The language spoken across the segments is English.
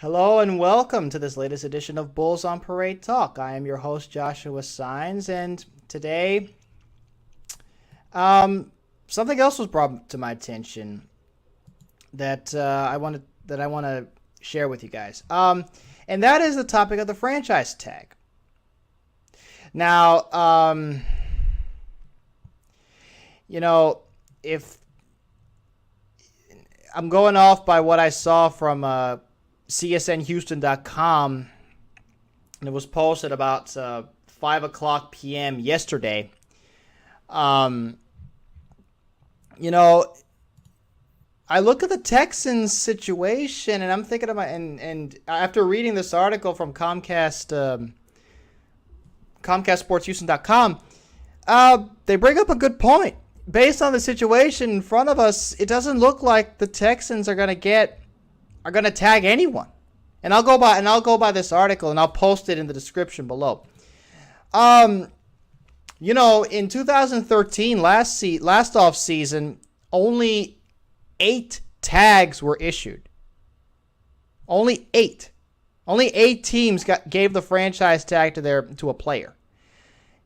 Hello and welcome to this latest edition of Bulls on Parade Talk. I am your host Joshua Sines, and today, something else was brought to my attention that I want to share with you guys, and that is the topic of the franchise tag. Now, if I'm going off by what I saw from CSNHouston.com, and it was posted about 5 o'clock p.m. yesterday. I look at the Texans situation, and I'm thinking about and after reading this article from Comcast SportsHouston.com, they bring up a good point. Based on the situation in front of us, it doesn't look like the Texans are going to tag anyone. And I'll go by this article, and I'll post it in the description below. In 2013, last off season, only 8 tags were issued. Only 8. Only 8 teams gave the franchise tag to a player.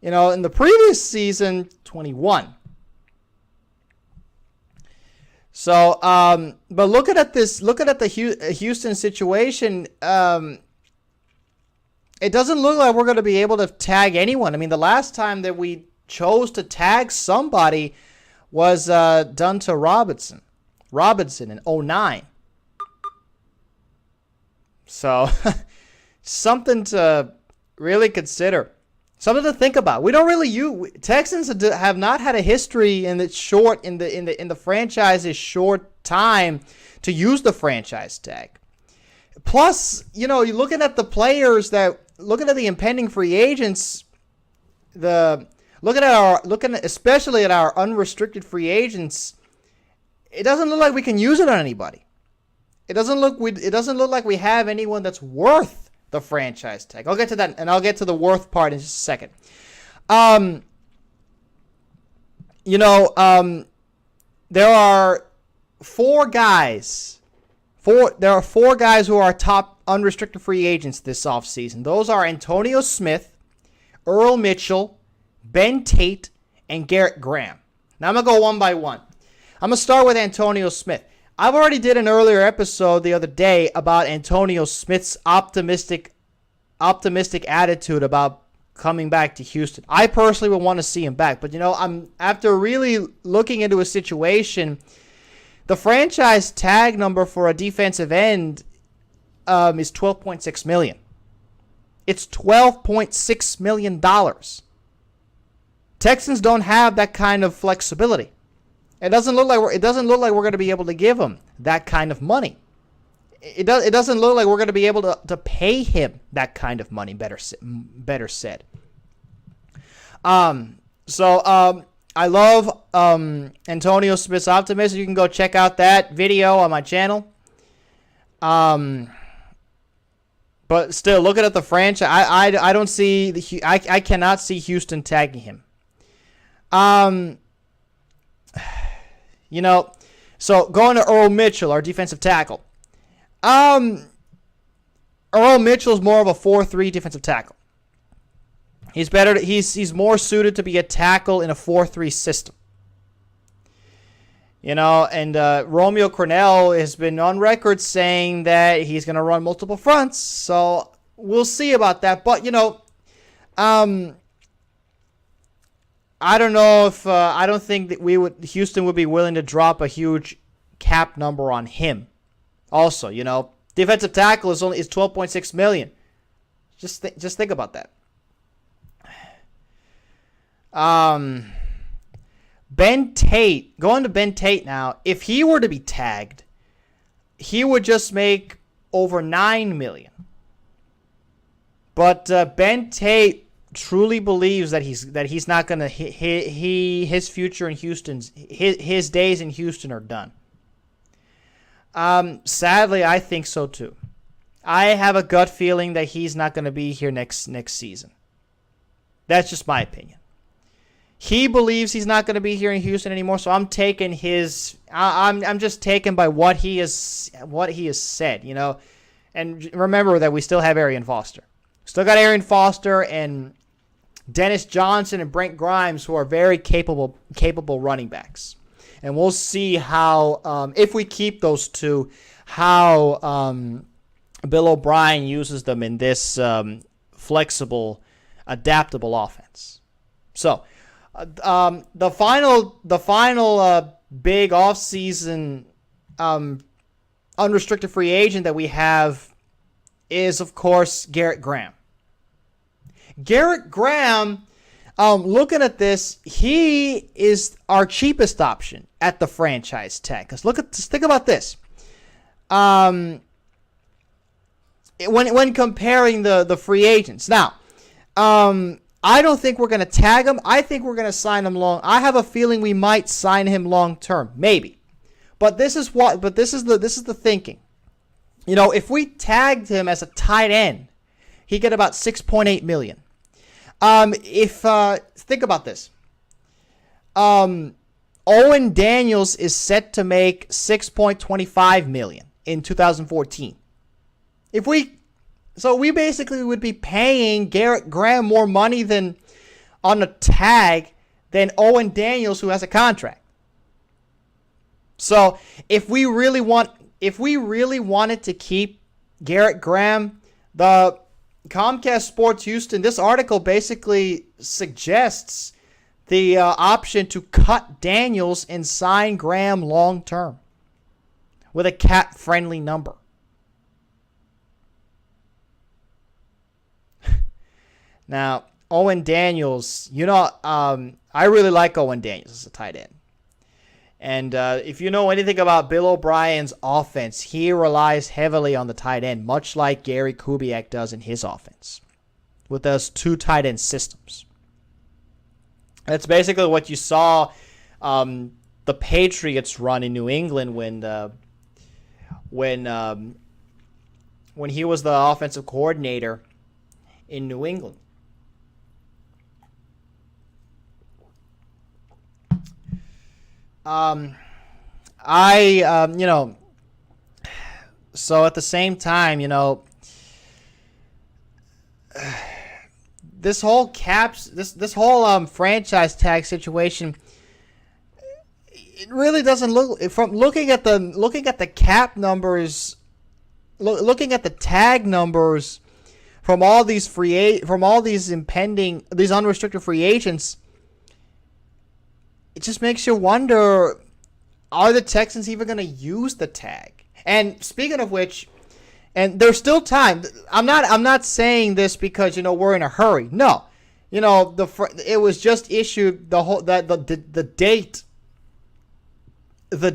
In the previous season, 21. So, but looking at the Houston situation, it doesn't look like we're going to be able to tag anyone. I mean, the last time that we chose to tag somebody was done to Robinson in 2009. So, something to really consider. Something to think about. We don't really Texans have not had a history in the franchise's short time to use the franchise tag. Plus, you're looking at the players looking at the impending free agents, especially at our unrestricted free agents. It doesn't look like we can use it on anybody. It doesn't look like we have anyone that's worth the franchise tag. I'll get to that, and I'll get to the worth part in just a second. There are 4 guys. There are 4 guys who are top unrestricted free agents this offseason. Those are Antonio Smith, Earl Mitchell, Ben Tate, and Garrett Graham. Now I'm going to go one by one. I'm going to start with Antonio Smith. I've already did an earlier episode the other day about Antonio Smith's optimistic attitude about coming back to Houston. I personally would want to see him back, but I'm after really looking into a situation, the franchise tag number for a defensive end is $12.6 million. It's $12.6 million. Texans don't have that kind of flexibility. It doesn't look like we're going to be able to give him that kind of money. It doesn't look like we're going to be able to pay him that kind of money. Better said. I love Antonio Smith's optimism. You can go check out that video on my channel. But still, looking at the franchise, I don't see I cannot see Houston tagging him. So going to Earl Mitchell, our defensive tackle. Earl Mitchell's more of a 4-3 defensive tackle. He's more suited to be a tackle in a 4-3 system. And Romeo Crennel has been on record saying that he's going to run multiple fronts. So we'll see about that. But I don't know if I don't think that Houston would be willing to drop a huge cap number on him. Also, defensive tackle is $12.6 million. Just think about that. Ben Tate, going to Ben Tate now. If he were to be tagged, he would just make over $9 million. But Ben Tate truly believes that he's not going to his future in his days in Houston are done. Sadly, I think so too. I have a gut feeling that he's not going to be here next season. That's just my opinion. He believes he's not going to be here in Houston anymore, so I'm taking his. I'm just taken by what he has said. And remember that we still have Arian Foster. Still got Arian Foster and Dennis Johnson and Brent Grimes, who are very capable running backs. And we'll see how, if we keep those two, how Bill O'Brien uses them in this flexible, adaptable offense. So, the final big offseason unrestricted free agent that we have is, of course, Garrett Graham. Garrett Graham, looking at this, he is our cheapest option at the franchise tag. Because just think about this. When comparing the free agents. Now, I don't think we're going to tag him. I think we're going to sign him long. I have a feeling we might sign him long term, maybe. But this is the thinking. You know, if we tagged him as a tight end, he get about $6.8 million. Think about this. Owen Daniels is set to make $6.25 million in 2014. So we basically would be paying Garrett Graham more money than on a tag than Owen Daniels, who has a contract. So if we really wanted to keep Garrett Graham, the Comcast Sports Houston, this article basically suggests the option to cut Daniels and sign Graham long term with a cap-friendly number. Now, Owen Daniels, I really like Owen Daniels as a tight end. And if you know anything about Bill O'Brien's offense, he relies heavily on the tight end, much like Gary Kubiak does in his offense, with those two tight end systems. That's basically what you saw the Patriots run in New England when he was the offensive coordinator in New England. So at the same time, this whole this whole franchise tag situation, it really doesn't look, from looking at the cap numbers, looking at the tag numbers from all these these unrestricted free agents. It just makes you wonder, are the Texans even going to use the tag? And speaking of which, and there's still time. I'm not saying this because we're in a hurry. No, it was just issued, the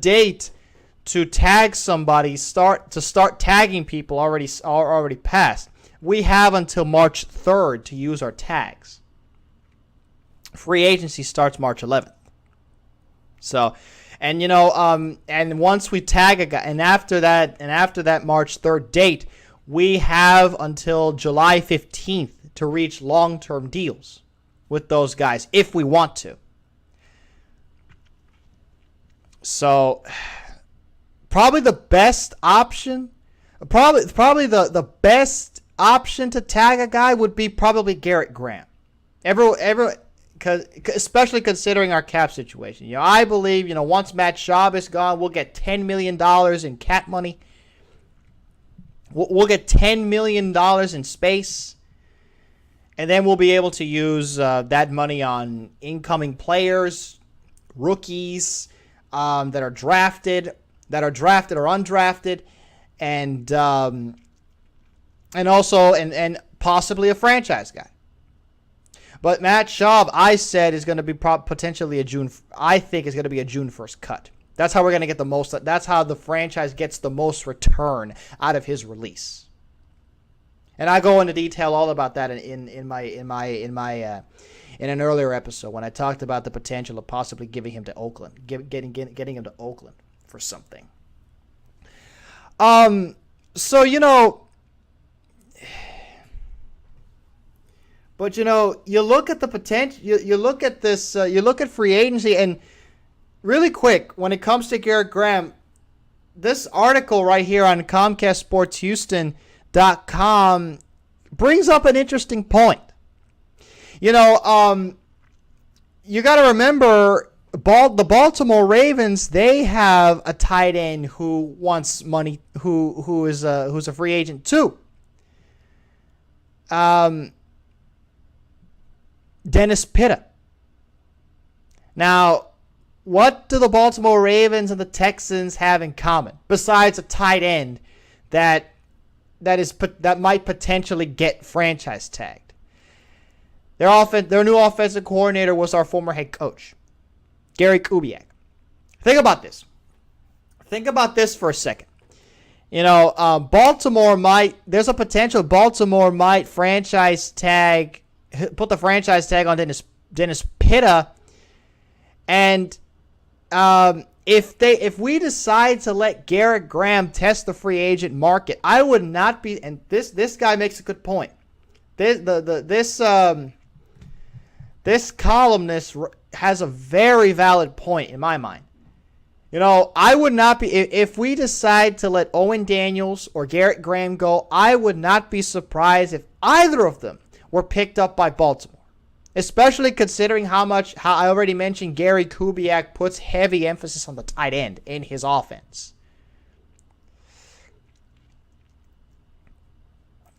date to tag somebody, start tagging people already passed. We have until March 3rd to use our tags. Free agency starts March 11th. So, and once we tag a guy, and after that March 3rd date, we have until July 15th to reach long-term deals with those guys if we want to. So, probably the best option, the best option to tag a guy would be probably Garrett Graham. Especially considering our cap situation. I believe, once Matt Schaub is gone, we'll get $10 million in cap money. We'll get $10 million in space. And then we'll be able to use that money on incoming players, rookies that are drafted or undrafted, and also possibly a franchise guy. But Matt Schaub, I said, is going to be potentially a June 1st cut. That's how we're going to get the most. That's how the franchise gets the most return out of his release. And I go into detail all about that in an earlier episode when I talked about the potential of possibly giving him to Oakland, getting him to Oakland for something. But, you look at the potential, you look at this, you look at free agency, and really quick, when it comes to Garrett Graham, this article right here on ComcastSportsHouston.com brings up an interesting point. You know, you got to remember the Baltimore Ravens. They have a tight end who wants money, who's a free agent too. Dennis Pitta. Now, what do the Baltimore Ravens and the Texans have in common besides a tight end that might potentially get franchise tagged? Their new offensive coordinator was our former head coach, Gary Kubiak. Think about this. Think about this for a second. You know, there's a potential Baltimore might put the franchise tag on Dennis Pitta, and if we decide to let Garrett Graham test the free agent market, I would not be. And this guy makes a good point. This columnist has a very valid point in my mind. You know, I would not be, if we decide to let Owen Daniels or Garrett Graham go, I would not be surprised if either of them were picked up by Baltimore. Especially considering how I already mentioned Gary Kubiak puts heavy emphasis on the tight end in his offense.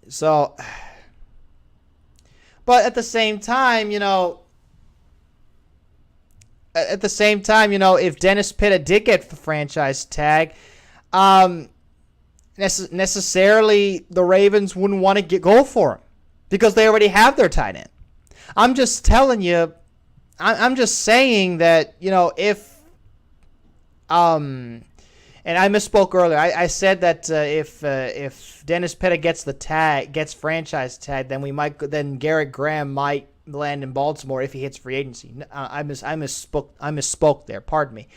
So, but at the same time, you know, if Dennis Pitta did get the franchise tag, necessarily the Ravens wouldn't want to go for him because they already have their tight end. I'm just telling you, I'm just saying that, you know, and I misspoke earlier. I said that if Dennis Pitta gets franchise tag, then Garrett Graham might land in Baltimore if he hits free agency. I misspoke there. Pardon me.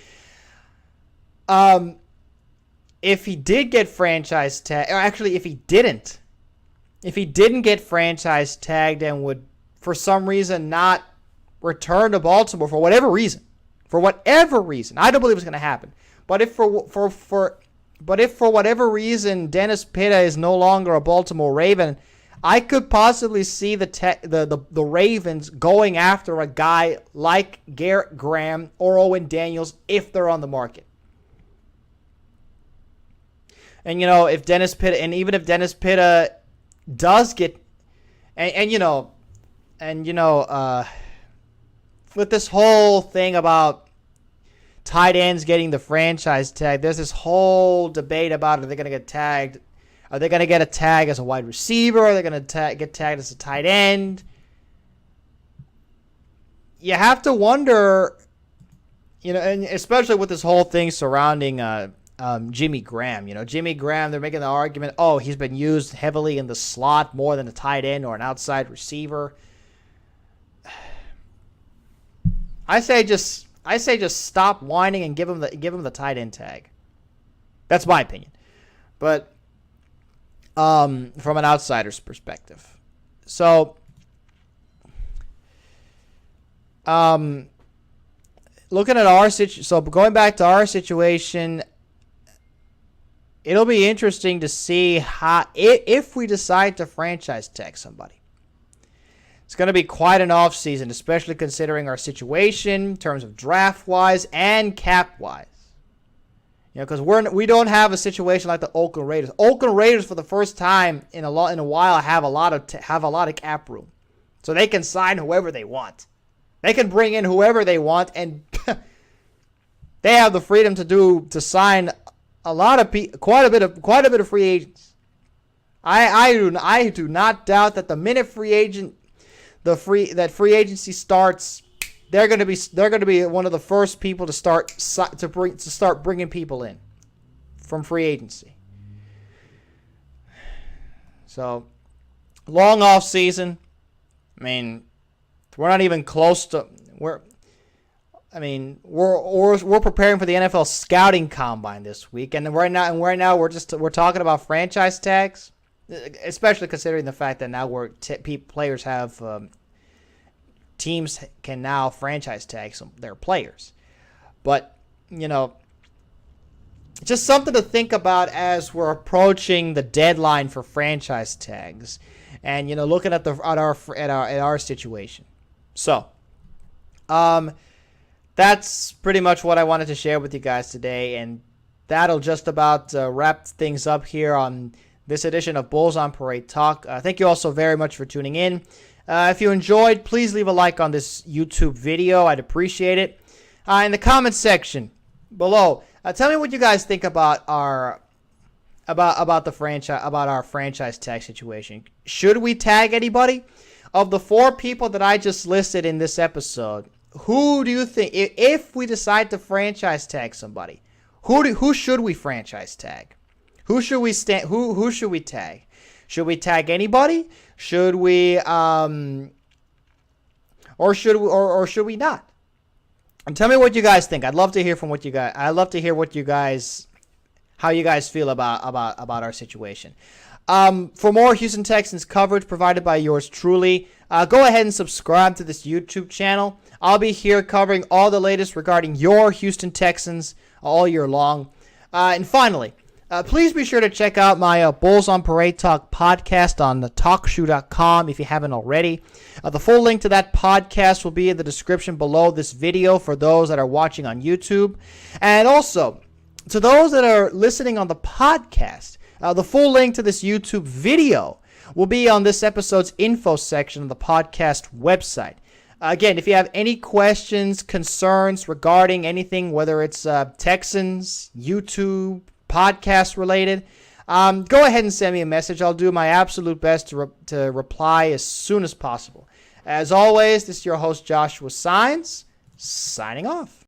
If he did get franchise tag, or actually if he didn't get franchise tagged and would for some reason not return to Baltimore for whatever reason, I don't believe it's going to happen. But if for whatever reason Dennis Pitta is no longer a Baltimore Raven, I could possibly see the Ravens going after a guy like Garrett Graham or Owen Daniels if they're on the market. And, you know, if Dennis Pitta does get, with this whole thing about tight ends getting the franchise tag, there's this whole debate about, are they going to get tagged? Are they going to get a tag as a wide receiver? Are they going to get tagged as a tight end? You have to wonder, you know, and especially with this whole thing surrounding Jimmy Graham. You know, Jimmy Graham, they're making the argument, he's been used heavily in the slot more than a tight end or an outside receiver. I say just stop whining and give him the tight end tag. That's my opinion. But from an outsider's perspective. So, looking at going back to our situation, it'll be interesting to see if we decide to franchise tag somebody. It's going to be quite an off season, especially considering our situation in terms of draft-wise and cap-wise. You know, because we don't have a situation like the Oakland Raiders. Oakland Raiders, for the first time in a while, have a lot of cap room, so they can sign whoever they want. They can bring in whoever they want, and they have the freedom to sign quite a bit of free agents. I do not doubt that the minute free agency starts, they're going to be one of the first people to start bringing people in from free agency. So, long off season. I mean, we're not even close to we're preparing for the NFL scouting combine this week, and right now we're talking about franchise tags, especially considering the fact that now players have teams can now franchise tag their players. But, you know, just something to think about as we're approaching the deadline for franchise tags, and looking at our situation. So, that's pretty much what I wanted to share with you guys today, and that'll just about wrap things up here on this edition of Bulls on Parade Talk. Thank you all so very much for tuning in. If you enjoyed, please leave a like on this YouTube video. I'd appreciate it. In the comments section below, tell me what you guys think about our franchise tag situation. Should we tag anybody? Of the 4 people that I just listed in this episode, who do you think, if we decide to franchise tag somebody, who should we franchise tag? Who should we who should we tag? Should we tag anybody? Should we or should we not? And tell me what you guys think. I'd love to hear from what you guys. I'd love to hear how you guys feel about our situation. For more Houston Texans coverage provided by yours truly, go ahead and subscribe to this YouTube channel. I'll be here covering all the latest regarding your Houston Texans all year long. And finally, please be sure to check out my Bulls on Parade Talk podcast on TalkShoe.com if you haven't already. The full link to that podcast will be in the description below this video for those that are watching on YouTube. And also, to those that are listening on the podcast, the full link to this YouTube video will be on this episode's info section of the podcast website. Again, if you have any questions, concerns regarding anything, whether it's Texans, YouTube, podcast related, go ahead and send me a message. I'll do my absolute best to reply as soon as possible. As always, this is your host, Joshua Signs, signing off.